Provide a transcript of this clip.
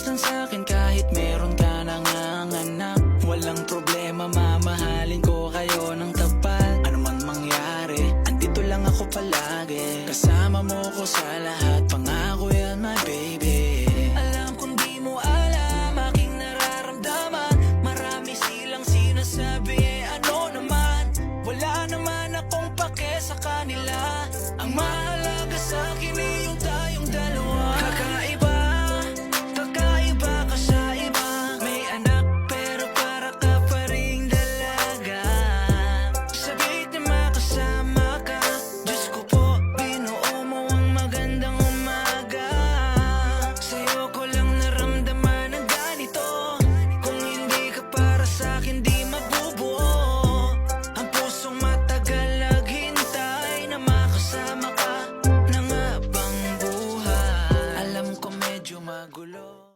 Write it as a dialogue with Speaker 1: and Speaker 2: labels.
Speaker 1: lang sa'kin kahit meron ka nang anak. Walang problema, mamahalin ko kayo ng tapat. Ano man mangyari, andito lang ako palagi. Kasama mo ko sa lahat, pangako yan my baby. Alam kong di mo alam aking nararamdaman. Marami silang sinasabi, ano naman. Wala naman akong pake sa kanila. Ang mahalaga sa'kin ay yung tayong dalawa. Kakaiba, kakaiba ka sa iba. May anak pero para ka pa ring dalaga. Sabik na makasama ka, Diyos ko po, binuo mo ang magandang umaga. Sa'yo ko lang naramdaman ang ganito. Kung hindi ka para sa'kin di mabubuo. Ang pusong matagal naghintay na makasama ka ng habang buhay. Alam ko medyo magulo.